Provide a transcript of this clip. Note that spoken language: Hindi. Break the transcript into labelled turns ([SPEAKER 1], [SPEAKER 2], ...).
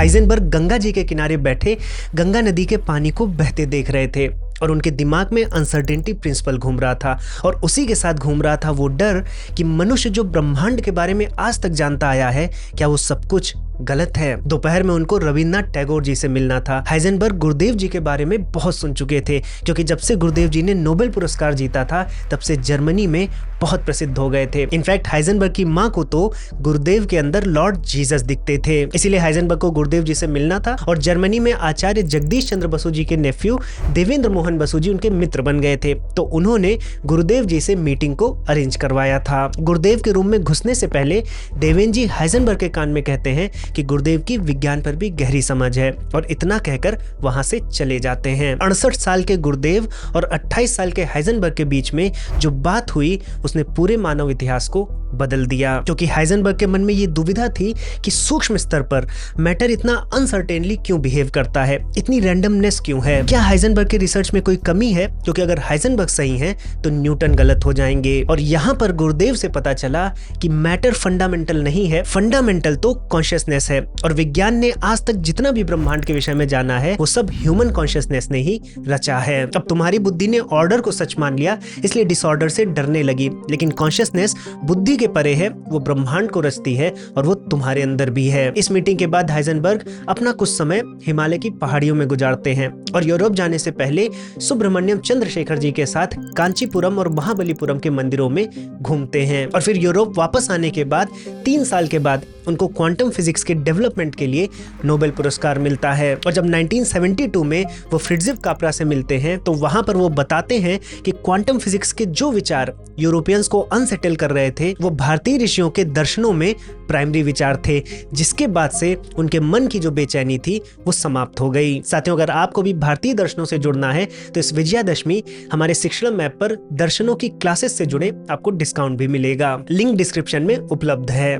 [SPEAKER 1] हाइजेनबर्ग गंगा जी के किनारे बैठे गंगा नदी के पानी को बहते देख रहे थे और उनके दिमाग में अनसर्टेनिटी प्रिंसिपल घूम रहा था और उसी के साथ घूम रहा था वो डर कि मनुष्य जो ब्रह्मांड के बारे में आज तक जानता आया है, क्या वो सब कुछ गलत है। दोपहर में उनको रविन्द्रनाथ टैगोर जी से मिलना था। हाइजेनबर्ग गुरुदेव जी के बारे में बहुत सुन चुके थे, क्योंकि जब से गुरुदेव जी ने नोबेल पुरस्कार जीता था तब से जर्मनी में बहुत प्रसिद्ध हो गए थे। इनफैक्ट हाइजेनबर्ग की माँ को तो गुरुदेव के अंदर लॉर्ड जीसस दिखते थे। इसीलिए हाइजेनबर्ग को गुरुदेव जी से मिलना था और जर्मनी में आचार्य जगदीश चंद्र बसु जी के नेफ्यू देवेंद्र मोहन बसु जी उनके मित्र बन गए थे, तो उन्होंने गुरुदेव जी से मीटिंग को अरेंज करवाया था। गुरुदेव के रूम में घुसने से पहले देवेंद्र जी हाइजेनबर्ग के कान में कहते हैं कि गुरुदेव की विज्ञान पर भी गहरी समझ है और इतना कहकर वहां से चले जाते हैं। 68 साल के गुरुदेव और 28 साल के हाइजेनबर्ग के बीच में जो बात हुई उसने पूरे मानव इतिहास को बदल दिया, क्योंकि हाइजेनबर्ग के मन में ये दुविधा थी कि सूक्ष्म स्तर पर मैटर इतना अनसर्टेनली क्यों बिहेव करता है, इतनी रैंडमनेस क्यों है, क्या हाइजेनबर्ग के रिसर्च में कोई कमी है, क्योंकि अगर हाइजेनबर्ग सही है तो न्यूटन गलत हो जाएंगे। और यहाँ पर गुरुदेव से पता चला कि मैटर फंडामेंटल नहीं है, फंडामेंटल तो कॉन्शियसनेस है और विज्ञान ने आज तक जितना भी ब्रह्मांड के विषय में जाना है वो सब ह्यूमन कॉन्शियसनेस ने ही रचा है। अब तुम्हारी बुद्धि ने ऑर्डर को सच मान लिया, इसलिए डिसऑर्डर से डरने लगी, लेकिन कॉन्शियसनेस बुद्धि के परे है, वो ब्रह्मांड को रचती है और वो तुम्हारे अंदर भी है। इस मीटिंग के बाद हाइजेनबर्ग अपना कुछ समय हिमालय की पहाड़ियों में गुजारते हैं और यूरोप जाने से पहले सुब्रमण्यम चंद्रशेखर जी के साथ कांचीपुरम और महाबलीपुरम के मंदिरों में घूमते हैं। और फिर यूरोप वापस आने के बाद 3 साल के बाद उनको क्वांटम फिजिक्स के डेवलपमेंट के लिए नोबेल पुरस्कार मिलता है। और जब 1972 में वो फ्रिट्जिफ काप्रा से मिलते हैं तो वहां पर वो बताते हैं कि क्वांटम फिजिक्स के जो विचार यूरोपियंस को अनसेटल कर रहे थे वो भारतीय ऋषियों के दर्शनों में प्राइमरी विचार थे, जिसके बाद से उनके मन की जो बेचैनी थी वो समाप्त हो गई। साथियों, अगर आपको भी भारतीय दर्शनों से जुड़ना है तो इस विजयादशमी हमारे शिक्षण ऐप पर दर्शनों की क्लासेस से जुड़े आपको डिस्काउंट भी मिलेगा। लिंक डिस्क्रिप्शन में उपलब्ध है।